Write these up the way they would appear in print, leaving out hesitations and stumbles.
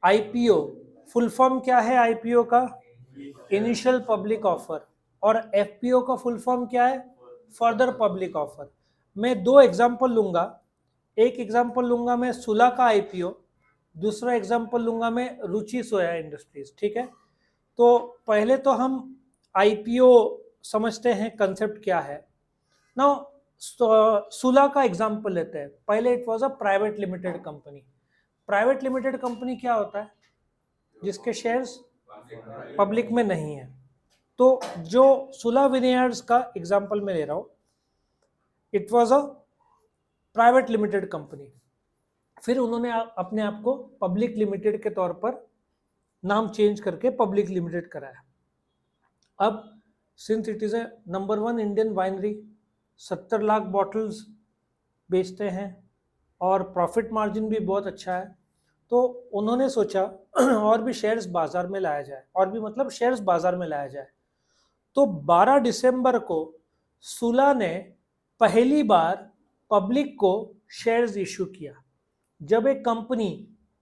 IPO full form क्या है? IPO का इनिशियल पब्लिक ऑफर, और एफपीओ का फुल फॉर्म क्या है? Further public offer. मैं दो एग्जांपल लूंगा, एक एग्जांपल लूंगा मैं सुला का आईपीओ, दूसरा एग्जांपल लूंगा मैं रुचि सोया इंडस्ट्रीज। ठीक है, तो पहले तो हम आईपीओ समझते हैं कंसेप्ट क्या है। नाउ सुला का एग्जांपल लेते हैं। पहले it was a private limited company. Private limited company क्या होता है? जिसके शेयर्स पब्लिक में नहीं है। तो जो सुला विनेयर्स का एग्जांपल मैं ले रहा हूं, it was a private limited company. फिर उन्होंने अपने आप को पब्लिक लिमिटेड के तौर पर नाम चेंज करके पब्लिक लिमिटेड कराया। अब since it is a number 1 Indian winery, 70 lakh bottles बेचते हैं और प्रॉफिट मार्जिन भी बहुत अच्छा है, तो उन्होंने सोचा और भी शेयर्स बाजार में लाया जाए, और भी मतलब शेयर्स बाजार में लाया जाए। तो 12 दिसंबर को सुला ने पहली बार पब्लिक को शेयर्स इशू किया। जब एक कंपनी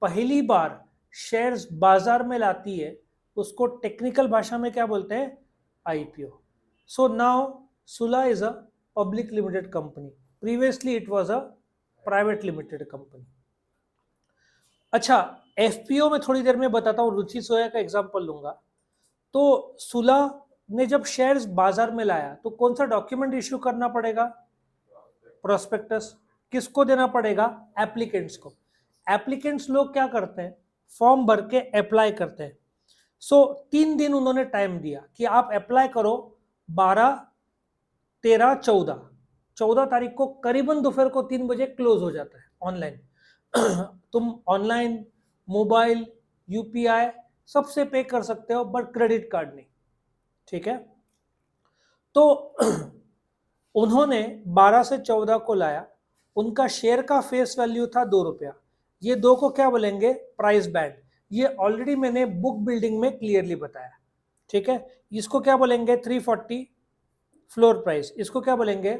पहली बार शेयर्स बाजार में लाती है, उसको टेक्निकल भाषा में क्या बोलते हैं? आईपीओ। सो नाउ सुला is a public limited company, previously it was a private limited company. अच्छा, एफपीओ में थोड़ी देर में बताता हूँ, रुचि सोया का एग्जांपल लूंगा। तो सुला ने जब शेयर्स बाजार में लाया तो कौन सा डॉक्यूमेंट इश्यू करना पड़ेगा? प्रोस्पेक्टस। किसको देना पड़ेगा? एप्लीकेंट्स को। एप्लीकेंट्स लोग क्या करते हैं? फॉर्म भर के अप्लाई करते हैं। सो 3 दिन उन्होंने टाइम दिया कि आप अप्लाई करो। 12, 13, 14 तारीख को करीबन दोपहर को 3 बजे क्लोज हो जाता है ऑनलाइन। तुम ऑनलाइन, मोबाइल, यूपीआई सबसे पे कर सकते हो, बट क्रेडिट कार्ड नहीं। ठीक है, तो उन्होंने 12 से 14 को लाया। उनका शेयर का फेस वैल्यू था 2 रुपया। ये दो को क्या बोलेंगे? Price band. ये ऑलरेडी मैंने बुक बिल्डिंग में क्लियरली बताया। ठीक है, इसको क्या बोलेंगे? 340 फ्लोर प्राइस। इसको क्या बोलेंगे?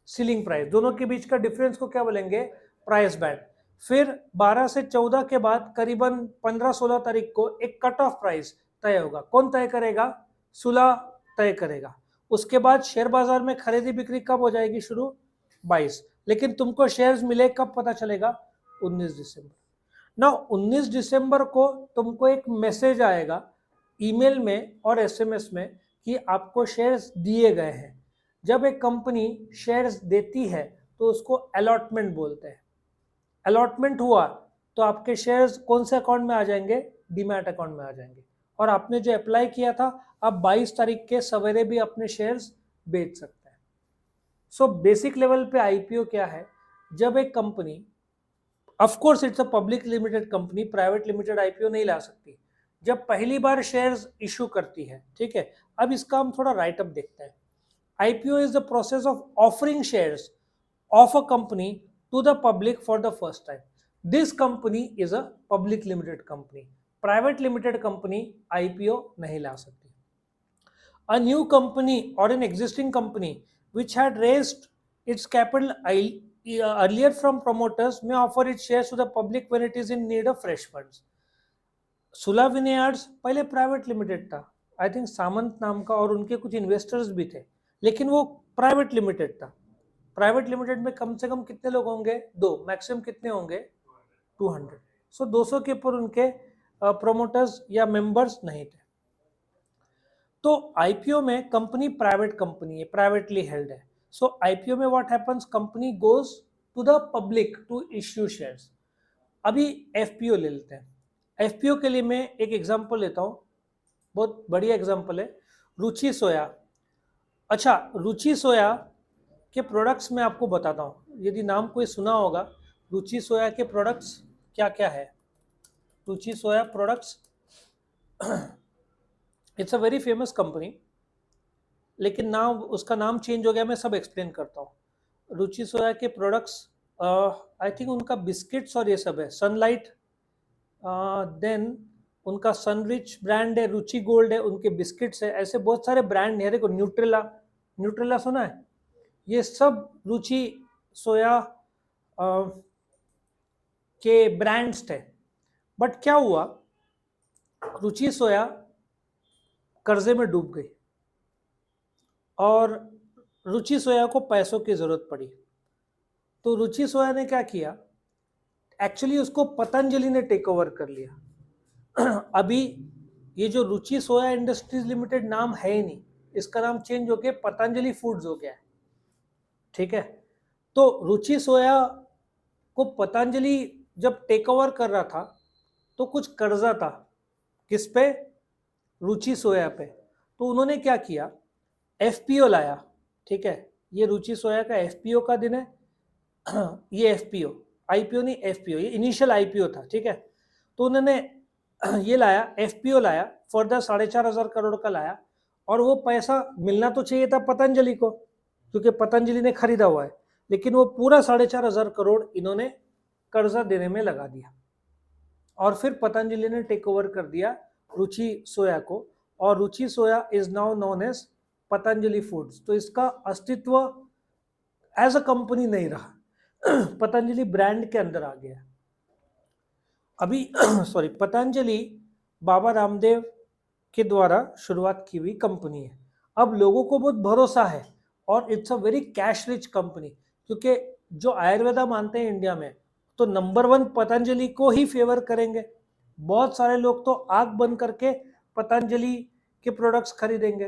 Ceiling price. दोनों के बीच का डिफरेंस को क्या बोलेंगे? Price band. फिर 12 से 14 के बाद करीबन 15-16 तारीख को एक कट ऑफ प्राइस तय होगा। कौन तय करेगा? सुला तय करेगा। उसके बाद शेयर बाजार में खरीदी बिक्री कब हो जाएगी शुरू? 22। लेकिन तुमको शेयर्स मिले कब पता चलेगा? 19 दिसंबर। ना 19 दिसंबर को तुमको एक मैसेज आएगा ईमेल में और एसएमएस में कि आपको शेयर्स दिए गए हैं। जब एक कंपनी शेयर्स देती है तो उसको अलॉटमेंट बोलते हैं। अलॉटमेंट हुआ तो आपके शेयर्स कौन से अकाउंट में आ जाएंगे? डीमैट अकाउंट में आ जाएंगे। और आपने जो अप्लाई किया था, आप 22 तारीख के सवेरे भी अपने शेयर्स बेच सकते हैं। सो बेसिक लेवल पे आईपीओ क्या है? जब एक company, of course it's a public limited company, private limited IPO नहीं ला सकती, जब पहली बार शेयर्स इशू करती है। ठीक है, अब इसका हम थोड़ा राइट अप देखते हैं। IPO is the process of offering shares of a company to the public for the first time. This company is a public limited company. Private limited company IPO नहीं ला सकती। A new company or an existing company which had raised its capital earlier from promoters may offer its shares to the public when it is in need of fresh funds. सुला विनेयार्ड्स पहले private limited था, I think सामंत नाम का, और उनके कुछ investors भी थे, लेकिन वो प्राइवेट लिमिटेड था। प्राइवेट लिमिटेड में कम से कम कितने लोग होंगे? 2, मैक्सिमम कितने होंगे? 200। सो 200 के ऊपर उनके प्रोमोटर्स या मेंबर्स नहीं थे। तो आईपीओ में कंपनी प्राइवेट कंपनी है, प्राइवेटली हेल्ड है। सो आईपीओ में what happens? Company goes to the public to issue shares. अभी एफपीओ ले लेते हैं। एफपीओ के लिए मैं एक एग्जांपल लेता हूं, बहुत बढ़िया एग्जांपल है, रुचि सोया। अच्छा, रुचि सोया के प्रोडक्ट्स मैं आपको बताता हूं, यदि नाम कोई सुना होगा। रुचि सोया के प्रोडक्ट्स क्या क्या है? Ruchi Soya products, it's a very famous company, लेकिन नाम, उसका नाम चेंज हो गया। मैं सब एक्सप्लेन करता हूँ। रुचि सोया के प्रोडक्ट्स, आई थिंक उनका बिस्किट्स और ये सब है। सनलाइट, देन उनका सनरिच ब्रांड है, रुचि गोल्ड है, उनके बिस्किट्स है, ऐसे बहुत सारे ब्रांड है। देखो न्यूट्रेला, न्यूट्रेला सुना है? ये सब रुचि सोया के ब्रांड्स थे। बट क्या हुआ, रुचि सोया कर्जे में डूब गई और रुचि सोया को पैसों की जरूरत पड़ी। तो रुचि सोया ने क्या किया, एक्चुअली उसको पतंजलि ने टेक ओवर कर लिया। अभी ये जो रुचि सोया इंडस्ट्रीज लिमिटेड नाम है ही नहीं, इसका नाम चेंज होके पतंजलि फूड्स हो गया है, ठीक है। तो रुचि सोया को पतंजलि जब टेक ओवर कर रहा था तो कुछ कर्जा था, किस पे, रुचि सोया पे। तो उन्होंने क्या किया, एफपीओ लाया, ठीक है। ये रुचि सोया का एफपीओ का दिन है। ये एफपीओ, आईपीओ नहीं, एफपीओ, ये इनिशियल आईपीओ था, ठीक है। तो उन्होंने ये लाया, एफपीओ लाया, फर्दर 4,500 करोड़ का लाया, और वो पैसा मिलना तो चाहिए था पतंजलि को, क्योंकि पतंजलि ने खरीदा हुआ है, लेकिन वो पूरा 4,500 करोड़ इन्होंने कर्जा देने में लगा दिया, और फिर पतंजलि ने टेक ओवर कर दिया रुचि सोया को, और Ruchi Soya is now known as Patanjali Foods. तो इसका अस्तित्व एज अ कंपनी नहीं रहा, पतंजलि ब्रांड के अंदर आ गया अभी। सॉरी, पतंजलि बाबा रामदेव के द्वारा शुरुआत की हुई कंपनी है। अब लोगों को बहुत भरोसा है, और it's a very cash rich company, क्योंकि जो आयुर्वेदा मानते हैं इंडिया में, तो नंबर 1 पतंजलि को ही फेवर करेंगे। बहुत सारे लोग तो आंख बंद करके पतंजलि के प्रोडक्ट्स खरीदेंगे।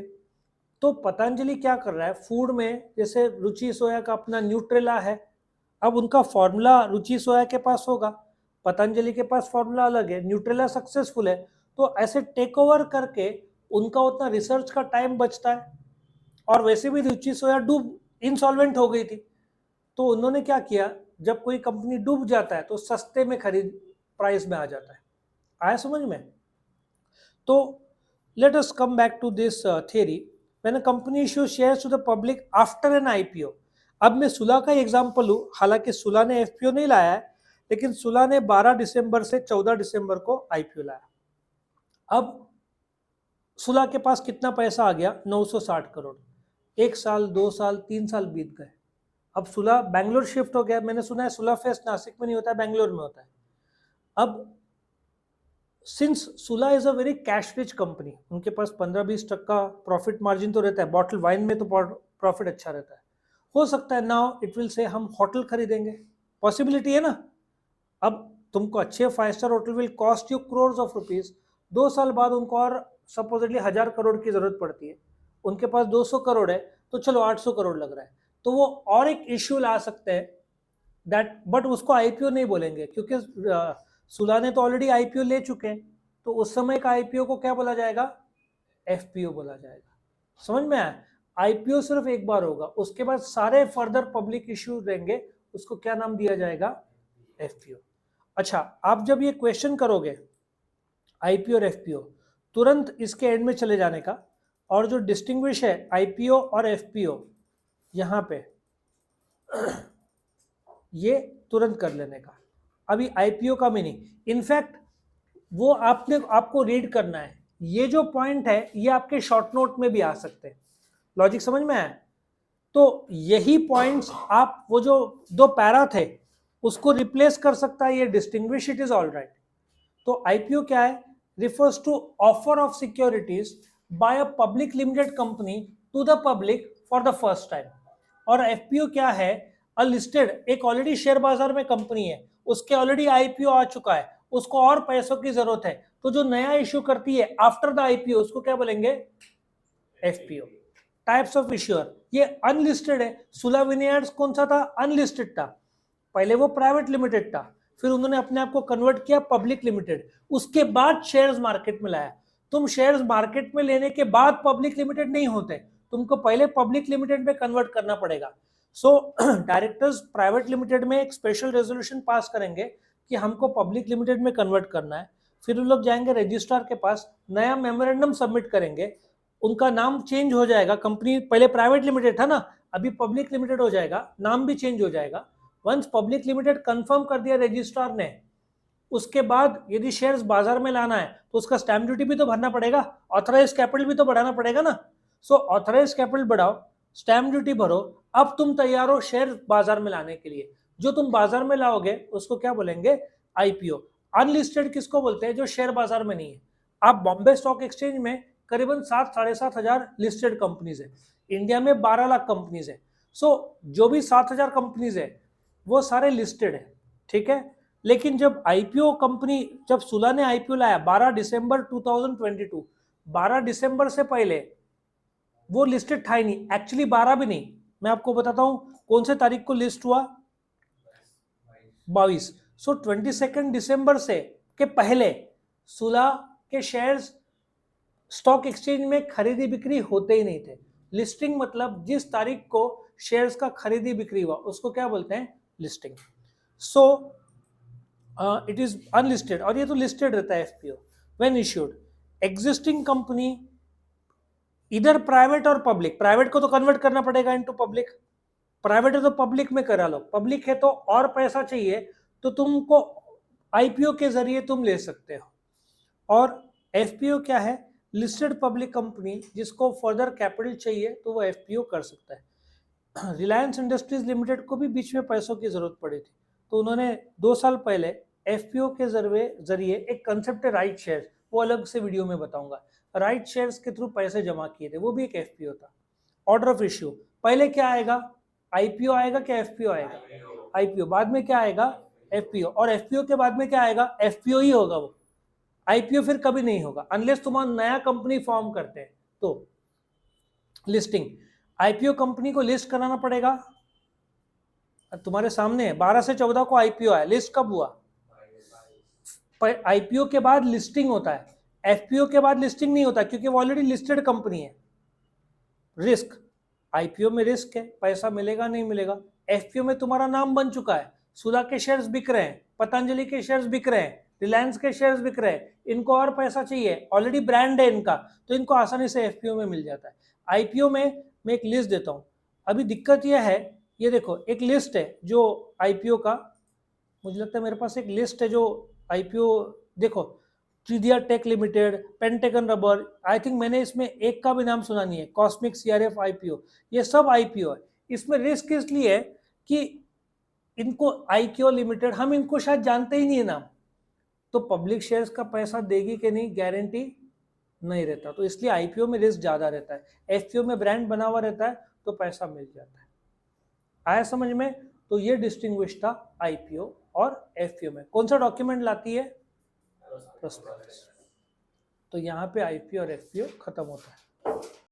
तो पतंजलि क्या कर रहा है फूड में, जैसे रुचि सोया का अपना न्यूट्रेला है, अब उनका फॉर्मूला रुचि सोया के पास होगा, पतंजलि के पास फॉर्मूला अलग है, न्यूट्रेला सक्सेसफुल है, तो ऐसे टेक ओवर करके उनका उतना रिसर्च का टाइम बचता है। और वैसे भी रुचि सोया डूब इंसॉल्वेंट हो गई थी, तो उन्होंने क्या किया, जब कोई कंपनी डूब जाता है तो सस्ते में खरीद प्राइस में आ जाता है। आया समझ में? तो let us come back to this theory, when a company issues shares to the public after an IPO. अब मैं सुला का एग्जांपल लूं, हालांकि सुला ने एफपीओ नहीं लाया है, लेकिन सुला ने 12 दिसंबर से 14 दिसंबर को आईपीओ लाया। अब सुला के पास कितना पैसा आ गया, 960 करोड़। 1 साल, 2 साल, 3 साल बीत गए। अब सुला बैंगलोर शिफ्ट हो गया, मैंने सुना है सुला फेस्ट नासिक में नहीं होता है, बैंगलोर में होता है। अब सिंस सुला is a very cash rich company, उनके पास 15-20% प्रॉफिट मार्जिन तो रहता है, बॉटल वाइन में तो प्रॉफिट अच्छा रहता है। हो सकता है नाउ इट विल से हम होटल खरीदेंगे, पॉसिबिलिटी है ना। अब तुमको अच्छे 5 star hotel will cost you crores of rupees, 2 साल बाद उनको और सपोजिटली 1000 करोड़ की जरूरत पड़ती है, उनके पास 200 करोड़ है, तो चलो 800 करोड़ लग रहा है, तो वो और एक इश्यू ला सकते हैं दैट, बट उसको आईपीओ नहीं बोलेंगे, क्योंकि सुला ने तो ऑलरेडी आईपीओ ले चुके हैं, तो उस समय का आईपीओ को क्या बोला जाएगा, एफपीओ बोला जाएगा। समझ में आया? आईपीओ सिर्फ एक बार होगा, उसके बाद सारे फर्दर पब्लिक इश्यू रहेंगे, उसको क्या नाम दिया जाएगा, एफपीओ। अच्छा, आप जब ये क्वेश्चन करोगे आईपीओ और एफपीओ, तुरंत इसके एंड में चले जाने का, और जो डिस्टिंग्विश है आईपीओ और एफपीओ यहां पे ये तुरंत कर लेने का। अभी आईपीओ का मीनिंग, इनफैक्ट वो आपको रीड करना है, ये जो पॉइंट है ये आपके शॉर्ट नोट में भी आ सकते हैं। लॉजिक समझ में आया? तो यही पॉइंट्स आप, वो जो 2 पैरा थे उसको रिप्लेस कर सकता है ये distinguish, it is all right. तो आईपीओ क्या है, refers to offer of securities by a public limited company to the public for the first time. और एफपीओ क्या है, अनलिस्टेड, एक ऑलरेडी शेयर बाजार में कंपनी है, उसके ऑलरेडी आईपीओ आ चुका है, उसको और पैसों की जरूरत है, तो जो नया इश्यू करती है आफ्टर द आईपीओ उसको क्या बोलेंगे, एफपीओ। टाइप्स ऑफ इश्यूअर, ये अनलिस्टेड है, सुला विनियर्ड्स कौन सा था, अनलिस्टेड था, पहले वो प्राइवेट लिमिटेड था, फिर उन्होंने अपने आप को कन्वर्ट किया पब्लिक लिमिटेड, उसके बाद शेयर्स मार्केट में लाया। तुम शेयर्स मार्केट में लेने के बाद पब्लिक लिमिटेड नहीं होते, तुमको पहले पब्लिक लिमिटेड में कन्वर्ट करना पड़ेगा। सो डायरेक्टर्स प्राइवेट लिमिटेड में एक स्पेशल रेजोल्यूशन पास करेंगे कि हमको पब्लिक लिमिटेड में कन्वर्ट करना है, फिर उन लोग जाएंगे रजिस्ट्रार के पास, नया मेमोरेंडम सबमिट करेंगे, उनका नाम चेंज हो जाएगा, कंपनी पहले प्राइवेट लिमिटेड था ना, अभी पब्लिक लिमिटेड हो जाएगा, नाम भी चेंज हो जाएगा। वंस पब्लिक लिमिटेड कंफर्म कर दिया रजिस्ट्रार ने, उसके बाद यदि शेयर्स बाजार में लाना है तो उसका स्टैम्प ड्यूटी भी तो भरना पड़ेगा, ऑथराइज कैपिटल भी तो बढ़ाना पड़ेगा ना। सो ऑथराइज कैपिटल बढ़ाओ, स्टैम्प ड्यूटी भरो, अब तुम तैयार हो शेयर बाजार में लाने के लिए। जो तुम बाजार में लाओगे उसको क्या बोलेंगे, आईपीओ। अनलिस्टेड किसको बोलते हैं? जो शेयर बाजार में नहीं है। आप बॉम्बे स्टॉक एक्सचेंज में करीबन 7-7.5 लिस्टेड कंपनीज है, इंडिया में 12 लाख कंपनीज है। सो जो भी 7,000 कंपनीज है वो सारे लिस्टेड है, ठीक है। लेकिन जब आईपीओ कंपनी, जब सुला ने आईपीओ लाया 12 दिसंबर 2022, 12 दिसंबर से पहले वो लिस्टेड था ही नहीं, एक्चुअली 12 भी नहीं। मैं आपको बताता हूं कौन से तारीख को लिस्ट हुआ, 22। सो 22 दिसंबर से के पहले सुला के शेयर्स स्टॉक एक्सचेंज में खरीदी बिक्री होते ही नहीं थे। लिस्टिंग मतलब जिस तारीख को शेयर्स का खरीदी बिक्री हुआ उसको क्या बोलते हैं? Listing. So it is unlisted, और ये तो लिस्टेड रहता है FPO. When issued existing company, इधर प्राइवेट और पब्लिक, प्राइवेट को तो कन्वर्ट करना पड़ेगा इनटू पब्लिक, प्राइवेट है तो पब्लिक में करा लो, पब्लिक है तो और पैसा चाहिए तो तुमको आईपीओ के जरिए तुम ले सकते हो। और एफपीओ क्या है? लिस्टेड पब्लिक कंपनी, जिसको फर्दर कैपिटल चाहिए तो वो एफपीओ कर सकता है। रिलायंस इंडस्ट्रीज लिमिटेड को भी बीच में पैसों की जरूरत पड़ी थी, तो उन्होंने 2 साल पहले एफपीओ के जरिए एक कंसेप्ट है राइट शेयर, वो अलग से वीडियो में बताऊंगा, राइट शेयर्स के थ्रू पैसे जमा किए थे, वो भी एक एफपीओ था। ऑर्डर ऑफ इश्यू, पहले क्या आएगा? आईपीओ आएगा क्या एफपीओ आएगा? आईपीओ। बाद में क्या आएगा? एफपीओ। और एफपीओ के बाद में क्या आएगा? एफपीओ ही होगा वो, आईपीओ फिर कभी नहीं होगा अनलेस तुम नया कंपनी फॉर्म करते हैं तो। लिस्टिंग, आईपीओ कंपनी को लिस्ट कराना पड़ेगा, तुम्हारे सामने 12 से 14 को आईपीओ आया, लिस्ट कब हुआ? आईपीओ के बाद लिस्टिंग होता है, एफपीओ के बाद लिस्टिंग नहीं होता क्योंकि वो ऑलरेडी लिस्टेड कंपनी है। रिस्क, आईपीओ में रिस्क है, पैसा मिलेगा नहीं मिलेगा। एफपीओ में तुम्हारा नाम बन चुका है, सुधा के शेयर्स बिक रहे हैं, पतंजलि के शेयर्स बिक रहे हैं, रिलायंस के शेयर्स बिक रहे हैं, इनको और पैसा चाहिए, ऑलरेडी ब्रांड है इनका, तो इनको आसानी से एफपीओ में मिल जाता है। आईपीओ में मैं एक लिस्ट देता हूँ। अभी दिक्कत यह है, ये देखो एक लिस्ट है जो आईपीओ का, मुझे लगता है मेरे पास एक लिस्ट है जो आईपीओ, देखो Tridhya tech limited, Pentagon rubber, I think मैंने इसमें एक का भी नाम सुना नहीं है, कॉस्मिक सीआरएफ आईपीओ, ये सब आईपीओ है। इसमें रिस्क इसलिए है कि इनको आईक्यू लिमिटेड, हम इनको शायद जानते ही नहीं है नाम, तो पब्लिक शेयर्स का पैसा देगी कि नहीं गारंटी नहीं रहता, तो इसलिए आईपीओ में रिस्क ज्यादा रहता है। एफपीओ में ब्रांड बना हुआ रहता है तो पैसा मिल जाता है। आया समझ में? तो ये डिस्टिंग्विश था आईपीओ और एफपीओ में। कौन सा डॉक्यूमेंट लाती है? प्रोस्पेक्टस। तो यहाँ पे आईपीओ और एफपीओ खत्म होता है।